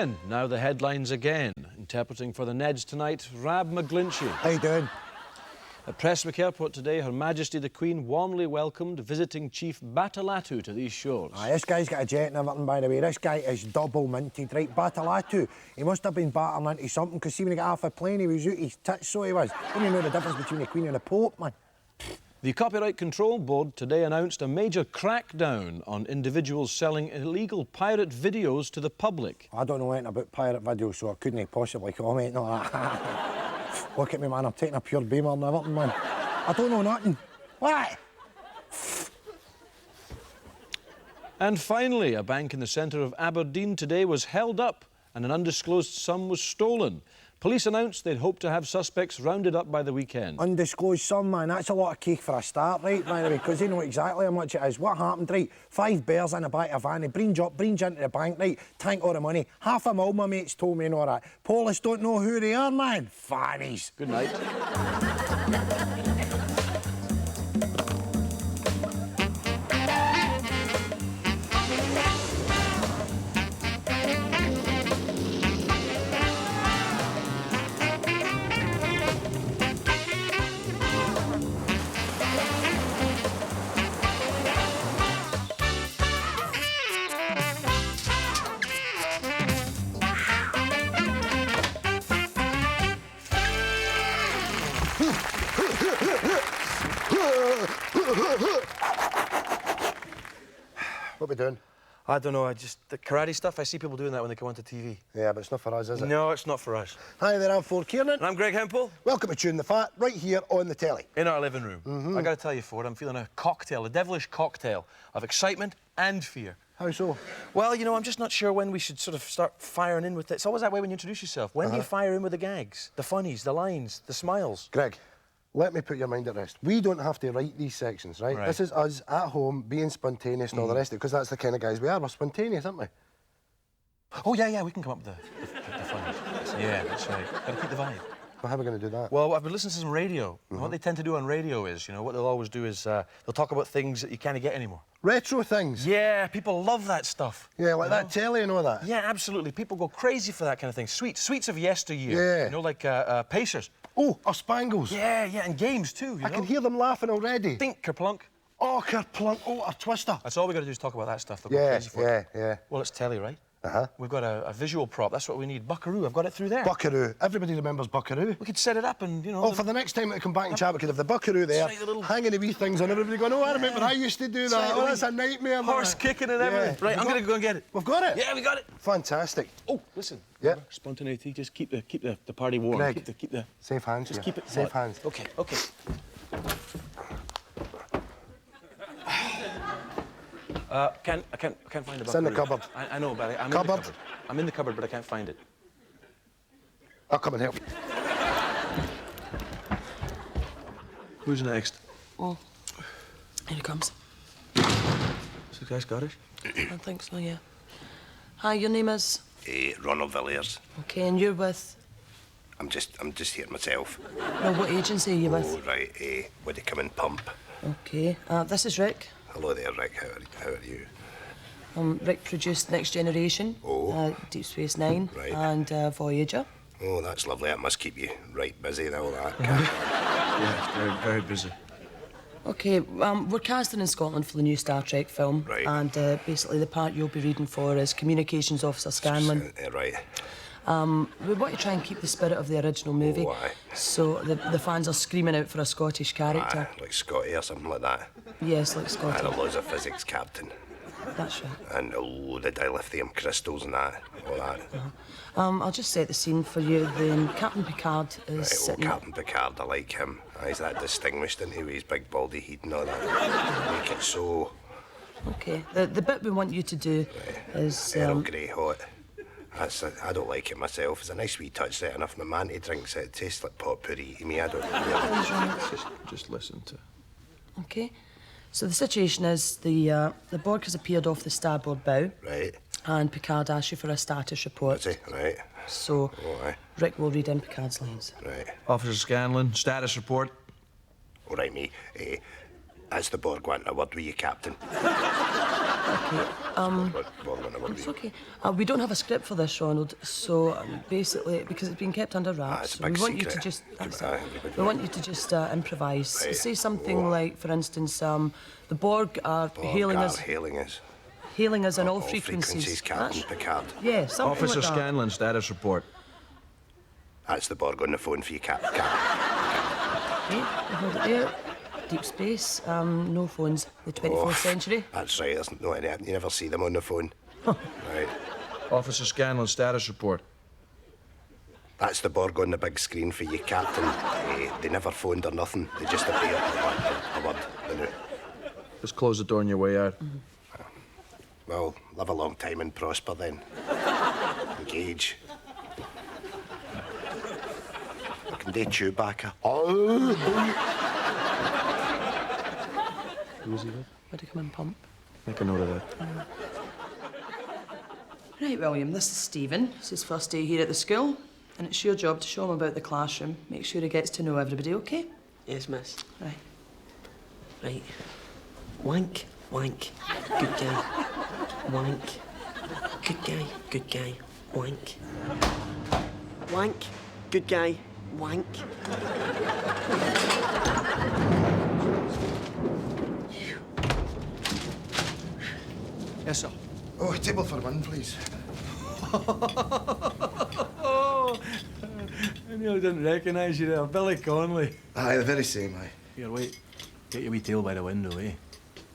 10. Now the headlines again. Interpreting for the Neds tonight, Rab McGlinchey. How you doing? At Prestwick Airport today, Her Majesty the Queen warmly welcomed visiting Chief Batalatu to these shores. Aye, this guy's got a jet and everything, by the way. This guy is double minted, right? Batalatu. He must have been battering into something, because see, when he got off a plane, he was out his tits, so he was. Don't even know the difference between the Queen and the Pope, man. The Copyright Control Board today announced a major crackdown on individuals selling illegal pirate videos to the public. I don't know anything about pirate videos, so I couldn't possibly comment on that. Look at me, man, I'm taking a pure beamer and everything, man. I don't know nothing. What? And finally, a bank in the centre of Aberdeen today was held up and an undisclosed sum was stolen. Police announced they'd hope to have suspects rounded up by the weekend. Undisclosed sum, man, that's a lot of cake for a start, right, by the way, because they know exactly how much it is. What happened, right? 5 bears in the back of a van, they breach into the bank, right, tank all the money. $500,000, my mates told me and all that. Police don't know who they are, man. Fannies. Good night. What are we doing? I don't know, the karate stuff, I see people doing that when they come onto TV. Yeah, but it's not for us, is it? No, it's not for us. Hi there, I'm Ford Kiernan. And I'm Greg Hempel. Welcome to Chewin the Fat, right here on the telly. In our living room. I gotta tell you, Ford, I'm feeling a cocktail, a devilish cocktail of excitement and fear. How so? Well, you know, I'm just not sure when we should sort of start firing in with it. It's always that way when you introduce yourself. When do you fire in with the gags, the funnies, the lines, the smiles? Greg, let me put your mind at rest. We don't have to write these sections, right? This is us at home being spontaneous and all the rest of it, because that's the kind of guys we are. We're spontaneous, aren't we? Oh, yeah, we can come up with the funnies. Yeah, that's right. Gotta keep the vibe. Well, how are we going to do that? Well, I've been listening to some radio. And what they tend to do on radio is, you know, what they'll always do is they'll talk about things that you can't get anymore. Retro things? Yeah, people love that stuff. Yeah, like that telly and all that? Yeah, absolutely. People go crazy for that kind of thing. Sweets of yesteryear. Yeah. You know, like Pacers. Oh, or Spangles. Yeah, and games too, you I know? can hear them laughing already. Think, Kerplunk. Oh, Kerplunk. Oh, or Twister. That's all we got to do is talk about that stuff. They'll go crazy for it. Yeah. Well, it's telly, right? We've got a visual prop. That's what we need. Buckaroo. I've got it through there. Buckaroo. Everybody remembers Buckaroo. We could set it up and, you know... Oh, for the next time that they come back and chat, we could have the Buckaroo there, right, the little... hanging the wee things on everybody going, oh, I remember I used to do that. Right, oh, that's a nightmare, man. Horse kicking and everything. Right, I'm going to go and get it. We've got it? Yeah, we got it. Fantastic. Oh, listen. Yeah. Remember, spontaneity. Just keep the party warm. Greg, Keep the... safe hands. Just here. keep it... Safe hands. Okay. I can't find the buckaroo. It's in the cupboard. I know, but I'm Cupboard? in the cupboard. I'm in the cupboard, but I can't find it. I'll come and help. Who's next? Oh, here he comes. Is the guy Scottish? I think so, yeah. Hi, your name is? Ronald Villiers. Okay, and you're with? I'm just here myself. No, what agency are you with? Oh, right, would you come and pump? Okay, this is Rick. Hello there, Rick, how are you? Rick produced Next Generation, Deep Space Nine, Right. and Voyager. Oh, that's lovely, that must keep you right busy and all that. Yeah, it's very, very busy. Okay, we're casting in Scotland for the new Star Trek film. Right. And basically the part you'll be reading for is Communications Officer Scanlon. Right. We want to try and keep the spirit of the original movie. Oh, aye. So the fans are screaming out for a Scottish character. Like Scotty or something like that. Yes, like And Scotty. a loads of physics captain. That's right. And a load of dilithium crystals and that, all that. I'll just set the scene for you. Then Captain Picard is Right, sitting... Captain Picard, I like him. He's that distinguished, isn't he, with his big baldy head and all that. Make it so... Okay. The bit we want you to do is... Earl Grey hot. I don't like it myself. It's a nice wee touch there, and if my manty drinks it, it tastes like potpourri to me. I don't really... Just listen to... Okay. So the situation is the Borg has appeared off the starboard bow. Right. And Picard asks you for a status report. Is he? Right. So Oh, aye. Rick will read in Picard's lines. Right. Officer Scanlon, status report. All right, me. As the Borg want a word with you, Captain. It's okay. We don't have a script for this, Ronald, so basically, because it's been kept under wraps, it's a big we want you to secret. just... We want you to just improvise. Right. Say something like, for instance, the Borg are hailing us... Hailing us on all frequencies. Captain Picard. Yeah, something Officer like that. Scanlon, status report. That's the Borg on the phone for you, Cap. Okay, hold it there. Deep space, no phones, the 24th century. That's right, there's no any, you never see them on the phone. Right. Officer Scanlon, status report. That's the Borg on the big screen for you, Captain. They never phoned or nothing. They just appeared. A word. Just close the door on your way out. Well, live a long time and prosper then. Engage. I can do Chewbacca. Oh! Who's he with? Would he come and pump? Make a note of that. Right, William, this is Stephen. It's his first day here at the school, and it's your job to show him about the classroom. Make sure he gets to know everybody, OK? Yes, miss. Right. Right. Wank, wank, good guy. Wank, good guy, good guy. Wank. Wank, good guy. Wank. Yes, sir. Oh, table for one, please. Oh, I nearly didn't recognise you there. Billy Connolly. Aye, the very same, aye. Here, wait. Get your wee tail by the window, eh?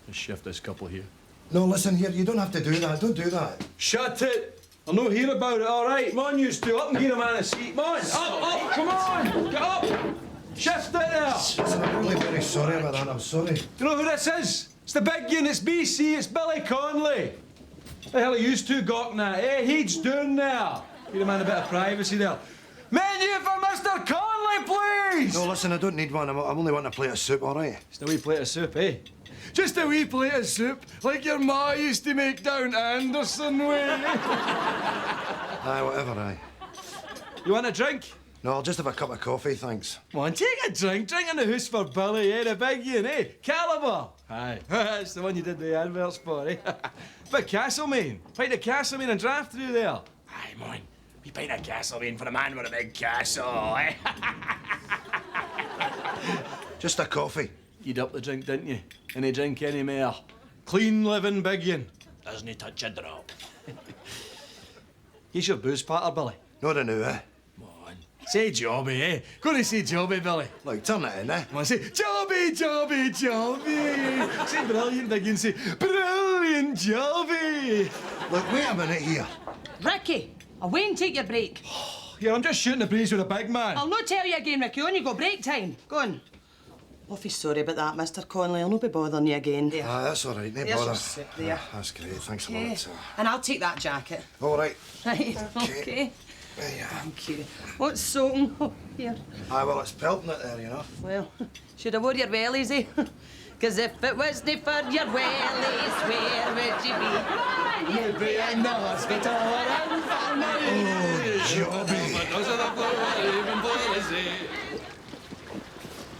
Just shift this couple here. No, listen here, you don't have to do that. Don't do that. Shut it! I'll not hear about it, all right? Come on, you two. Up and get a man a seat. Come on! Up! Come on! Get up! Shift it there! Listen, I'm really very sorry about that. I'm sorry. Do you know who this is? It's the big un. It's BC. It's Billy Connolly. The hell are you two gawking at? Eh? He's doing there. Give a man a bit of privacy there. Menu for Mr. Connolly, please! No, listen, I don't need one. I'm only wanting a plate of soup, all right? Just a wee plate of soup, eh? Just a wee plate of soup, like your ma used to make down Anderson way. Aye, whatever, aye. You want a drink? No, I'll just have a cup of coffee, thanks. Come on, take a drink. Drink in the house for Billy, eh? The big un, eh? Calibre. Aye. That's the one you did the adverts for, eh? But Castlemaine. Pint of Castlemaine and draft through there. Aye, man. We pint of Castlemaine for the man with a big castle, eh? Just a coffee. You'd up the drink, didn't you? Any drink any more. Clean living big un. Doesn't he touch a drop? He's your booze patter, Billy. Not a new, eh? Come on. Say Jobby, eh? Gonna say Jobby, Billy. Look, turn it in, eh? Come on, say Jobby, Jobby, Jobby. Say brilliant big un. Say brilliant Jobby. Look, wait a minute here. Ricky, away and take your break. Here, I'm just shooting the breeze with a big man. I'll not tell you again, Ricky. Only got break time. Go on. Awfully sorry about that, Mr. Connolly. I'll not be bothering you again. There. Aye, that's all right, no There's bother. your soup there. That's great, thanks a Okay. lot. And I'll take that jacket. All right. Right, okay. There you are. Thank you. What's soaking? Oh, here. Aye, well, it's pelting it there, you know. Well, should have wore your wellies, eh? Because if it wasn't for your wellies, where would you be? You'd be in the hospital and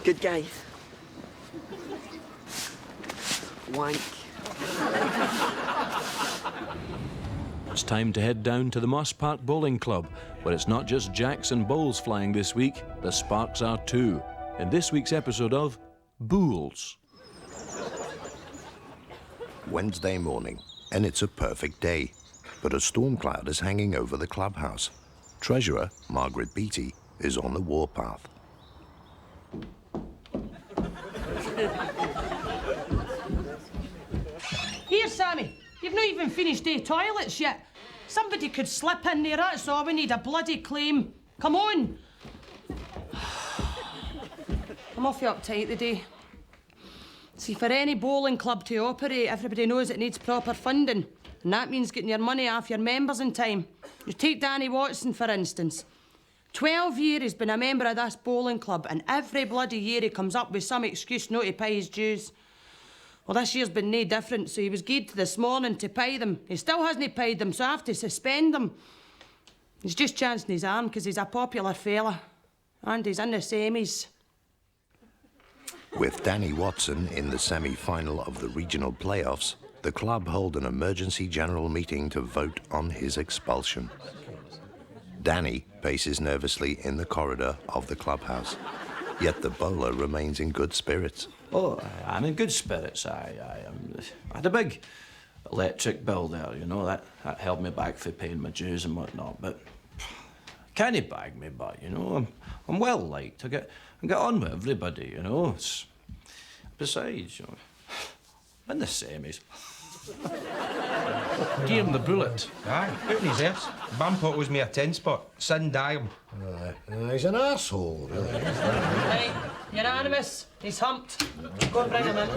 Good guy. Wank. It's time to head down to the Moss Park Bowling Club, where it's not just jacks and bowls flying this week, the sparks are too. In this week's episode of Bools. Wednesday morning, and it's a perfect day. But a storm cloud is hanging over the clubhouse. Treasurer, Margaret Beattie, is on the warpath. Here, Sammy. You've not even finished the toilets yet. Somebody could slip in there, that's all. We need a bloody claim. Come on. I'm awfully uptight today. See, for any bowling club to operate, everybody knows it needs proper funding. And that means getting your money off your members in time. You take Danny Watson, for instance. 12 years he's been a member of this bowling club, and every bloody year he comes up with some excuse not to pay his dues. Well, this year's been no different, so he was geared this morning to pay them. He still hasn't paid them, so I have to suspend them. He's just chancing his arm because he's a popular fella. And he's in the semis. With Danny Watson in the semi-final of the regional playoffs, the club hold an emergency general meeting to vote on his expulsion. Danny paces nervously in the corridor of the clubhouse, yet the bowler remains in good spirits. Oh, I'm in good spirits. I had a big electric bill there, you know, that held me back for paying my dues and whatnot, but can't he bag me, but, you know, I'm well liked. I get on with everybody, you know. Besides, you know, I'm in the semis. Give him the bullet. Aye, out in his arse. Bampot was me a 10 spot. Sin die him. He's an arsehole, really. Right, unanimous. He's humped. Go and bring him in. You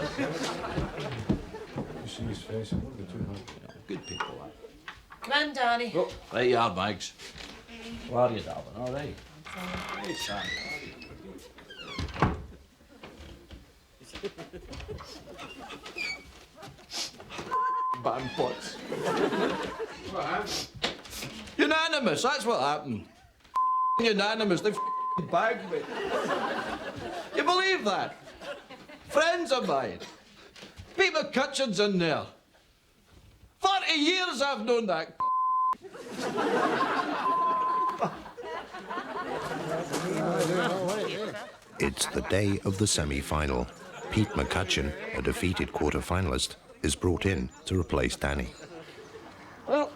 see his face, it won't be too hard. Good people, that. Come in, Danny. Oh, right you are, Bags. How are you, darling? All right. Hey, Sam. Bampots. What happened? Unanimous, that's what happened. Unanimous, they bagged me. You believe that? Friends of mine. Pete McCutcheon's in there. 40 years I've known that. It's the day of the semi-final. Pete McCutcheon, a defeated quarter-finalist, is brought in to replace Danny. Well,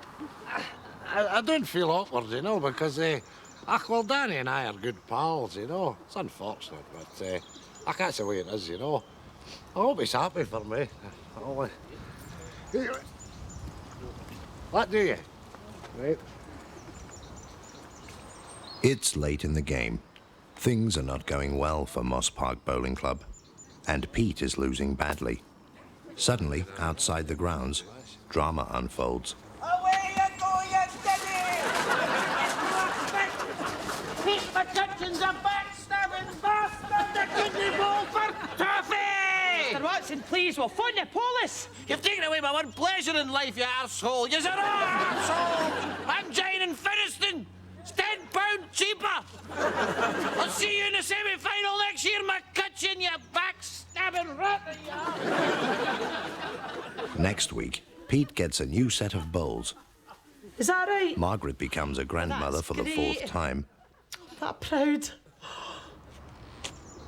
I don't feel awkward, you know, because, well, Danny and I are good pals, you know. It's unfortunate, but, that's the way it is, you know. I hope he's happy for me. What do you? Right. It's late in the game. Things are not going well for Moss Park Bowling Club, and Pete is losing badly. Suddenly, outside the grounds, drama unfolds. Away you go, you steady! Pete McCutcheon's a backstabbing bastard! The kidney ball for Tuffy! Mr. Watson, please, we'll phone the police. You've taken away my one pleasure in life, you arsehole. You're an arsehole. I'm Jane in Finiston. It's £10 cheaper. I'll see you in the semi-final next year, McCutcheon, you backstabbing rat. Next week, Pete gets a new set of bowls. Is that right? Margaret becomes a grandmother That's for the great. 4th time, That proud.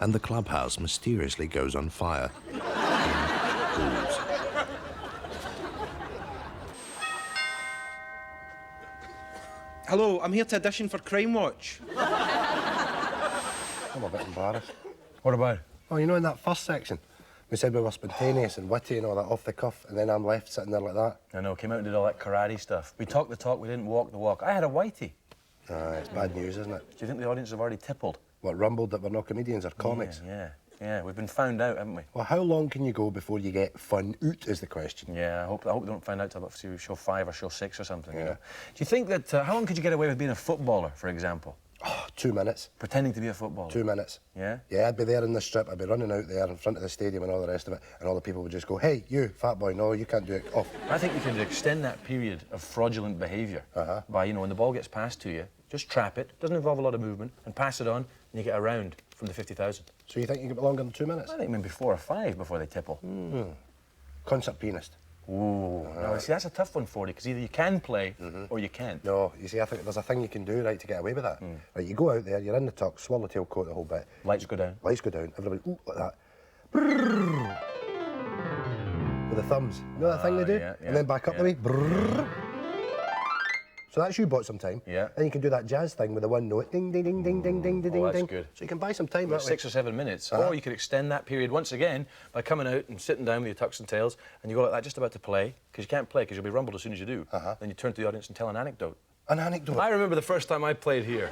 and the clubhouse mysteriously goes on fire. In pools. Hello, I'm here to audition for Crime Watch. I'm a bit embarrassed. What about? Oh, you know, in that first section, we said we were spontaneous and witty and all that off the cuff, and then I'm left sitting there like that. I know, came out and did all that karate stuff. We talked the talk, we didn't walk the walk. I had a whitey. It's bad news, isn't it? Do you think the audience have already tippled? What, rumbled that we're not comedians or comics? Yeah. We've been found out, haven't we? Well, how long can you go before you get fun out, is the question. Yeah, I hope we don't find out till about show 5 or show 6 or something. You know? Do you think that, how long could you get away with being a footballer, for example? Oh, 2 minutes. Pretending to be a footballer? 2 minutes. Yeah? Yeah, I'd be there in the strip, I'd be running out there in front of the stadium and all the rest of it, and all the people would just go, hey, you, fat boy, no, you can't do it, off. I think you can extend that period of fraudulent behaviour by, you know, when the ball gets passed to you, just trap it, doesn't involve a lot of movement, and pass it on, and you get a round from the 50,000. So you think you get longer than 2 minutes? I think maybe 4 or 5 before they tipple. Concert pianist. Ooh, no, see, that's a tough one for you, because either you can play or you can't. No, you see, I think there's a thing you can do, right, to get away with that. Right, you go out there, you're in the tux, swallowtail coat the whole bit. Lights go down. Lights go down, everybody, ooh, like that. Brrr. With the thumbs. You know that thing they do? yeah, and then back up the way. Brrr. So that's you bought some time. Yeah. Then you can do that jazz thing with the one note. Ding, ding, ding, ding, ding, ding, ding, ding, that's ding. good. So you can buy some time that way. 6 or 7 minutes. Or you could extend that period once again by coming out and sitting down with your tux and tails, and you go like that, just about to play, because you can't play because you'll be rumbled as soon as you do. Then you turn to the audience and tell an anecdote. An anecdote. I remember the first time I played here.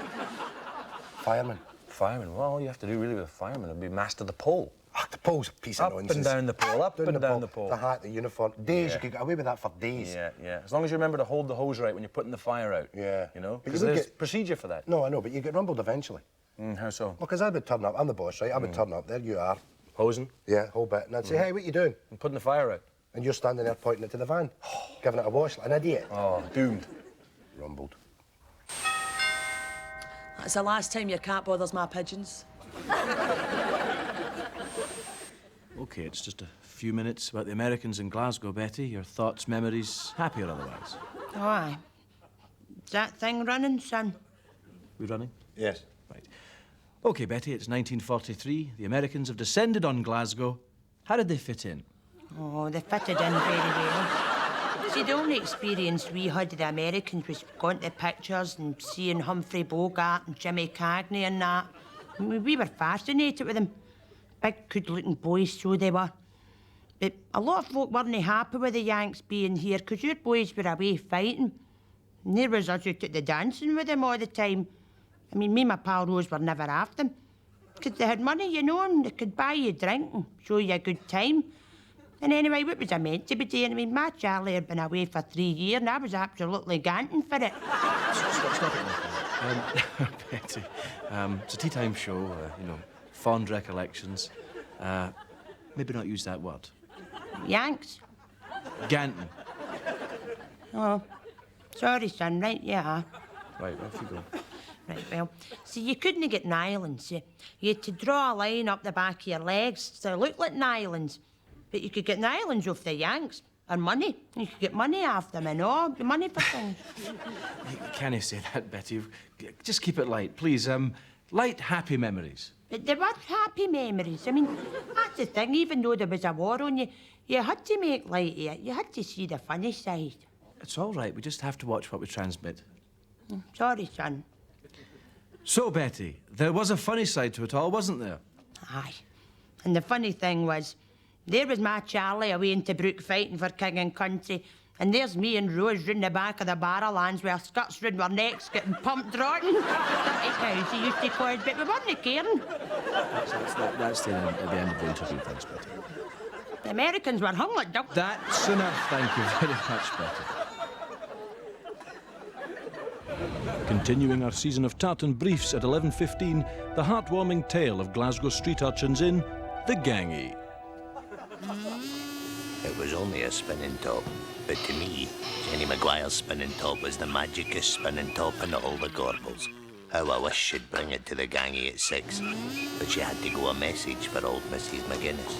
Fireman. Fireman. Well, all you have to do really with a fireman would be master the pole. Ah, the pole's a piece of Up nonsense. and down the pole, up and down the pole. The hat, the uniform. Days, you could get away with that for days. Yeah. As long as you remember to hold the hose right when you're putting the fire out. Yeah. You know? But Because you would there's get- procedure for that. No, I know, but you get rumbled eventually. How so? Well, because I would turn up, I'm the boss, right? I would turn up, there you are. Hosing Yeah, whole bit. And I'd say, hey, what you doing? and putting the fire out. And you're standing there pointing it to the van, giving it a wash like an idiot. Oh, doomed. Rumbled. That's the last time your cat bothers my pigeons. Okay, it's just a few minutes about the Americans in Glasgow, Betty. Your thoughts, memories, happy or otherwise? Oh, aye. Is that thing running, son? We running? Yes. Right. OK, Betty, it's 1943. The Americans have descended on Glasgow. How did they fit in? Oh, they fitted in very well. See, the only experience we had of the Americans was going to pictures and seeing Humphrey Bogart and Jimmy Cagney and that. We were fascinated with them. Big, good-looking boys, so they were. But a lot of folk weren't happy with the Yanks being here, because your boys were away fighting. And there was us who took the dancing with them all the time. I mean, me and my pal Rose were never after them. Because they had money, you know, and they could buy you a drink and show you a good time. And anyway, what was I meant to be doing? I mean, my Charlie had been away for 3 years and I was absolutely ganting for it. Stop it, Betty. It's a tea time show, you know, fond recollections. Maybe not use that word. Yanks? Ganting. Oh, sorry, son, right, yeah. Right, off you go. Right, well, see, you couldn't get nylons. You had to draw a line up the back of your legs so they looked like nylons. But you could get nylons off the Yanks, and money. You could get money off them and all, money for things. Can you say that, Betty? Just keep it light, please. Light, happy memories. But there were happy memories. I mean, that's the thing, even though there was a war on you, you had to make light of it. You had to see the funny side. It's all right, we just have to watch what we transmit. Sorry, son. So, Betty, there was a funny side to it all, wasn't there? Aye. And the funny thing was, there was my Charlie away in Tobruk fighting for king and country, and there's me and Rose round the back of the barrowlands with our skirts round our necks getting pumped rotten. 30 cows he used to call it, but we weren't caring. That's the end, at the end of the interview, thanks, Betty. The Americans were hung like ducks. That's enough, thank you very much, Betty. Continuing our season of tartan briefs at 11:15, the heartwarming tale of Glasgow street urchins in The Gangy. It was only a spinning top, but to me, Jenny Maguire's spinning top was the magicest spinning top in all the Gorbals. How I wish she'd bring it to the Gangy at 6, but she had to go a message for old Mrs. McGuinness.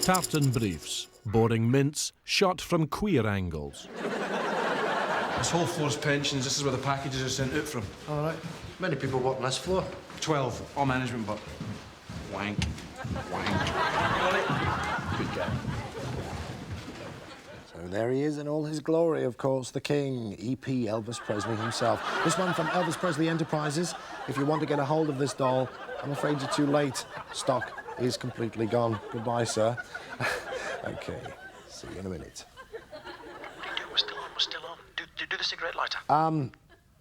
Tartan briefs, boring mints, shot from queer angles. This whole floor's pensions. This is where the packages are sent out from. All right. Many people work on this floor. 12, all management, but wank. Good guy. So there he is in all his glory, of course, the king, E.P. Elvis Presley himself. This one from Elvis Presley Enterprises. If you want to get a hold of this doll, I'm afraid you're too late. Stock is completely gone. Goodbye, sir. OK, see you in a minute. We're still on. Do the cigarette lighter.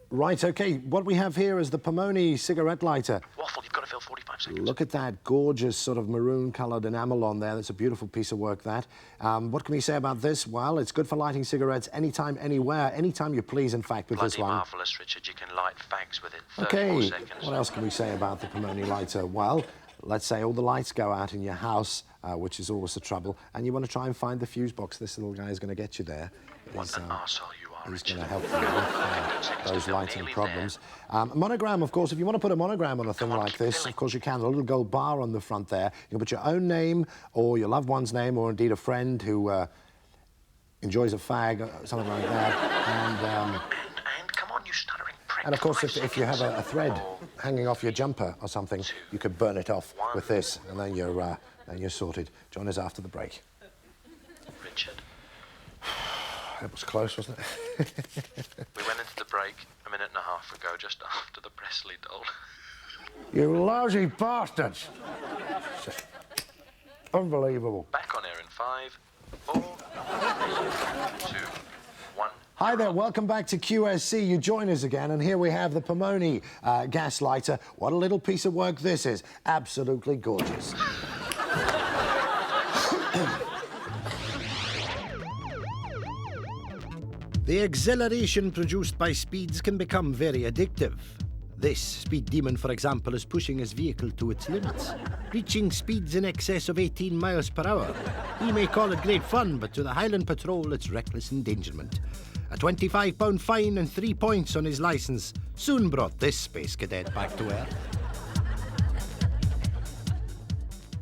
Right, OK, what we have here is the Pomone cigarette lighter. Waffle, you've got to fill 45 seconds. Look at that gorgeous sort of maroon-coloured enamel on there. That's a beautiful piece of work, that. What can we say about this? Well, it's good for lighting cigarettes anytime, anywhere, anytime you please, in fact, with this one. Bloody marvellous, Richard. You can light fags with it. 30 OK, more seconds. what else can we say about the Pomone lighter? Well, let's say all the lights go out in your house, which is always a trouble, and you want to try and find the fuse box. This little guy is going to get you there. What an arsehole you are, He's Richard. going to help you with those lighting problems. A monogram, of course, if you want to put a monogram on a thing like this, of course you can. A little gold bar on the front there. You can put your own name or your loved one's name or indeed a friend who enjoys a fag or something like that. And come on, you stuttering prick. and of course, if you have a thread hanging off your jumper or something, you could burn it off with this, and then you're sorted. Join us after the break. Richard. That was close, wasn't it? We went into the break a minute and a half ago, just after the Presley doll. You lousy bastards! Just unbelievable. Back on air in 5, 4, 2, 1. Hi there, welcome back to QSC. You join us again, and here we have the Pomone gas lighter. What a little piece of work this is. Absolutely gorgeous. The exhilaration produced by speeds can become very addictive. This speed demon, for example, is pushing his vehicle to its limits, reaching speeds in excess of 18 miles per hour. He may call it great fun, but to the Highland Patrol, it's reckless endangerment. A £25 fine and 3 points on his licence soon brought this space cadet back to earth.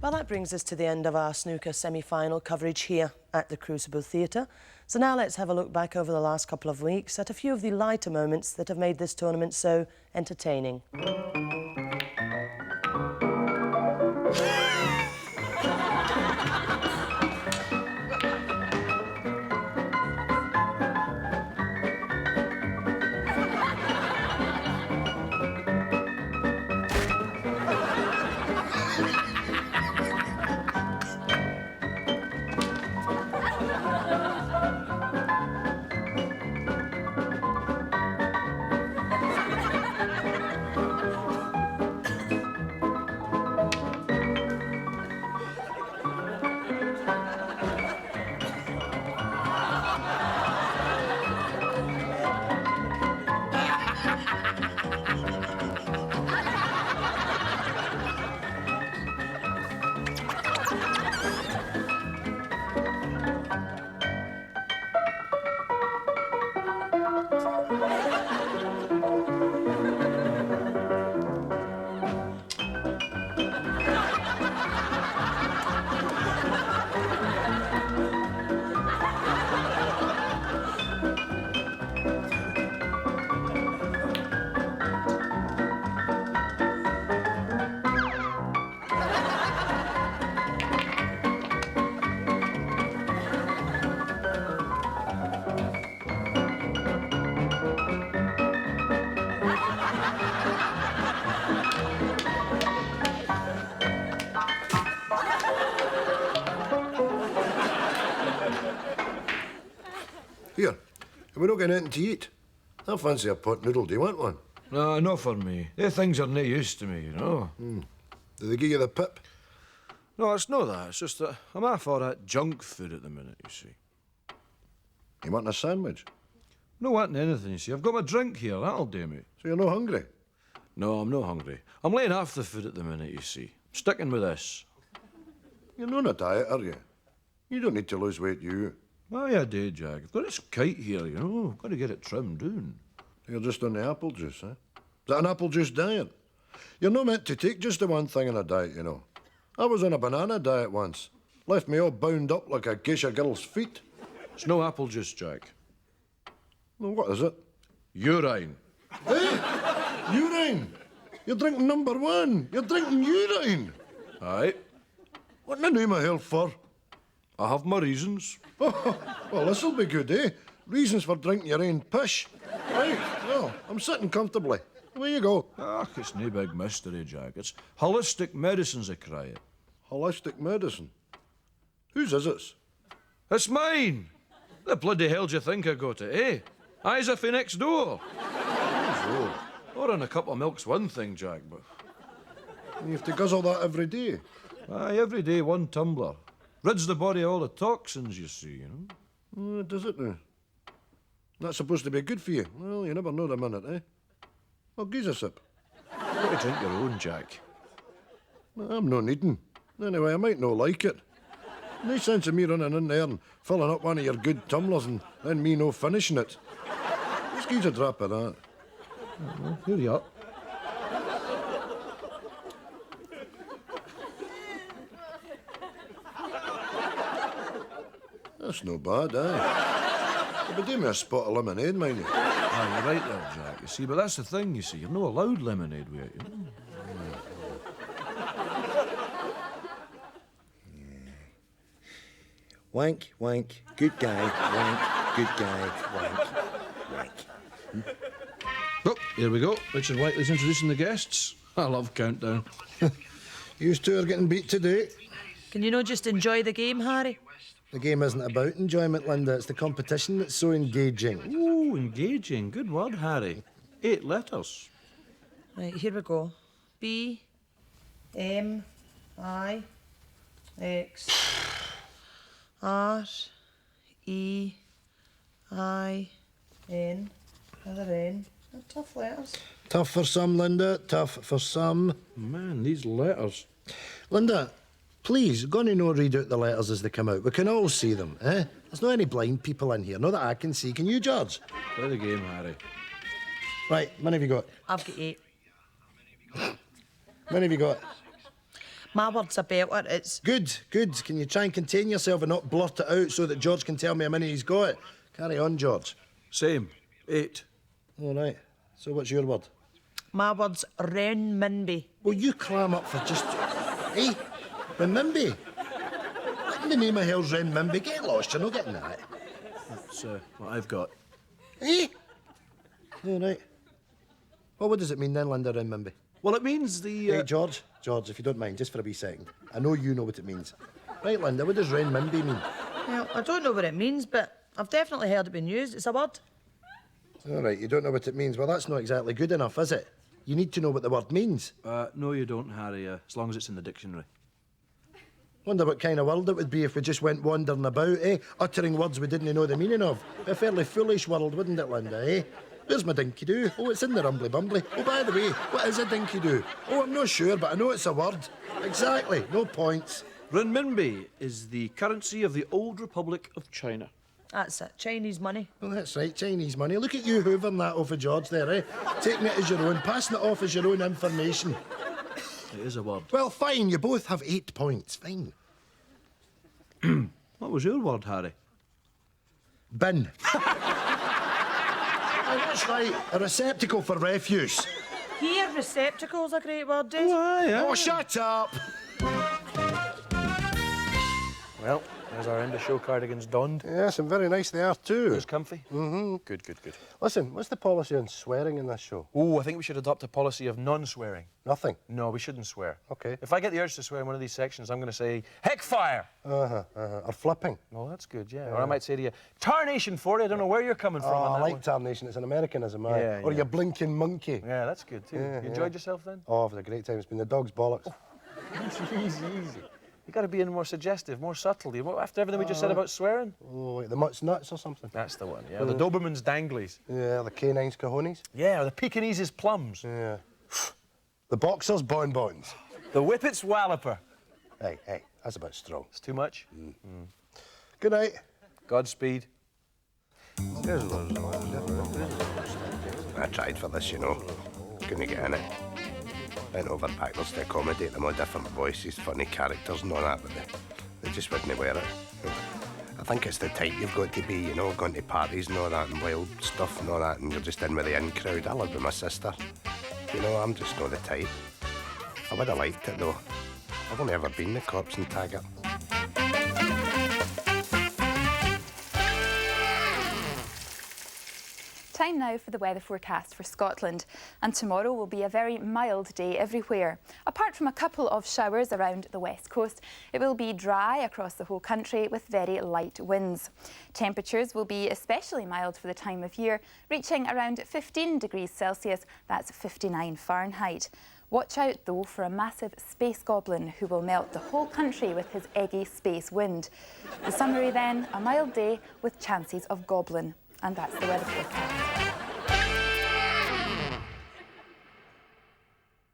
Well, that brings us to the end of our snooker semi-final coverage here at the Crucible Theatre. So now let's have a look back over the last couple of weeks at a few of the lighter moments that have made this tournament so entertaining. Here, we're not getting anything to eat. I fancy a pot noodle. Do you want one? No, not for me. They things are no use to me, you know. Do they give you the pip? No, it's not that. It's just that I'm off all that junk food at the minute, you see. You want a sandwich? No wanting anything, you see. I've got my drink here. That'll do me. So you're not hungry? No, I'm not hungry. I'm laying off the food at the minute, you see. I'm sticking with this. You're not on a diet, are you? You don't need to lose weight, you. Oh, yeah, I do, Jack. I've got this kite here, you know. I've got to get it trimmed down. You're just on the apple juice, eh? Is that an apple juice diet? You're not meant to take just the one thing in a diet, you know. I was on a banana diet once. Left me all bound up like a geisha girl's feet. It's no apple juice, Jack. Well, what is it? Urine. Eh? Urine? You're drinking number one. You're drinking urine. Aye. What in the name of hell for? I have my reasons. Oh, well, this'll be good, eh? Reasons for drinking your own pish. Right, well, I'm sitting comfortably. Away you go. Ah, it's no big mystery, Jack. It's holistic medicine's a cry it. Holistic medicine? Whose is it? It's mine. The bloody hell do you think I got it, eh? Eyes if next door. Oh, Ordering a cup of milk's one thing, Jack, but... you have to guzzle that every day. Aye, every day 1 tumbler. Rids the body of all the toxins, you see, you know. Oh, does it now? That's supposed to be good for you. Well, you never know the minute, eh? Well, give us a sip. You've got to drink your own, Jack. I'm not needing. Anyway, I might not like it. No sense of me running in there and filling up one of your good tumblers and then me no finishing it. Just give us a drop of that. Well, here you are. That's no bad, eh? But do me a spot of lemonade, mind you. Aye, you're right there, Jack. You see, but that's the thing, you see. You're not allowed lemonade with it, you know. Wank, wank, good guy, wank, good guy, wank, wank. Oh, here we go. Richard Whiteley's introducing the guests. I love Countdown. You two are getting beat today. Can you not just enjoy the game, Harry? The game isn't about enjoyment, Linda. It's the competition that's so engaging. Ooh, engaging. Good word, Harry. 8 letters. Right, here we go. B, M, I, X, R, E, I, N. Another N. They're tough letters. Tough for some, Linda. Tough for some. Man, these letters. Linda, please, gonna no read out the letters as they come out. We can all see them, eh? There's not any blind people in here. Not that I can see. Can you, George? Play the game, Harry. Right, how many have you got? I've got 8. How many have you got? My word's a belter. It's... Good, good. Can you try and contain yourself and not blurt it out so that George can tell me how many he's got? Carry on, George. Same. 8. All right. So what's your word? My word's renminbi. Well, you clam up for just... Hey, renminbi? What in the name of hell's renminbi? Get lost, you're not getting that. That's what I've got. Hey? All right. Well, what does it mean then, Linda, renminbi? Well, it means the... Hey, George, if you don't mind, just for a wee second. I know you know what it means. Right, Linda, what does renminbi mean? Well, I don't know what it means, but I've definitely heard it being used. It's a word. All right, you don't know what it means. Well, that's not exactly good enough, is it? You need to know what the word means. No, you don't, Harry, as long as it's in the dictionary. Wonder what kind of world it would be if we just went wandering about, eh? Uttering words we didn't know the meaning of. A fairly foolish world, wouldn't it, Linda, eh? Where's my dinky-doo? Oh, it's in the rumbly-bumbly. Oh, by the way, what is a dinky-doo? Oh, I'm not sure, but I know it's a word. Exactly, no points. Renminbi is the currency of the old Republic of China. That's it. Chinese money. Well, that's right, Chinese money. Look at you hoovering that off of George there, eh? Taking it as your own, passing it off as your own information. It is a word. Well, fine, you both have 8 points. Fine. What was your word, Harry? Bin. Oh, that's right, a receptacle for refuse. Here, receptacle's a great word, eh? Oh, shut up! Well, there's our end of show cardigans donned. Yes, and very nice they are too. It's comfy? Mm-hmm. Good, good, good. Listen, what's the policy on swearing in this show? Oh, I think we should adopt a policy of non-swearing. Nothing. No, we shouldn't swear. Okay. If I get the urge to swear in one of these sections, I'm going to say, heck fire! Or flipping. Oh, that's good, yeah. Or I might say to you, tarnation for you. I don't know where you're coming from on I that like one. tarnation. It's an Americanism, aye. Yeah, Or yeah. you blinking monkey. Yeah, that's good too. Yeah, you enjoyed yourself then? Oh, I've had a great time. It's been the dog's bollocks. Easy, easy. You got to be in more suggestive, more subtle. After everything we just said about swearing. Oh, like the mutt's nuts or something. That's the one, yeah. The Doberman's danglies. Yeah, the canine's cojones. Yeah, or the Pekingese's plums. Yeah. The boxer's bonbons. The Whippet's walloper. Hey, that's about strong. It's too much? Good night. Godspeed. I tried for this, you know. Couldn't get in it. Went over backwards to accommodate them, all different voices, funny characters and all that, but they just wouldn't wear it. I think it's the type you've got to be, you know, going to parties and all that, and wild stuff and all that, and you're just in with the in crowd. I live with my sister. You know, I'm just not the type. I would have liked it, though. I've only ever been the Corpse and Taggart. Time now for the weather forecast for Scotland, and tomorrow will be a very mild day everywhere. Apart from a couple of showers around the west coast, it will be dry across the whole country with very light winds. Temperatures will be especially mild for the time of year, reaching around 15 degrees Celsius, that's 59 Fahrenheit. Watch out though for a massive space goblin who will melt the whole country with his eggy space wind. The summary then, a mild day with chances of goblin. And that's the weather forecast.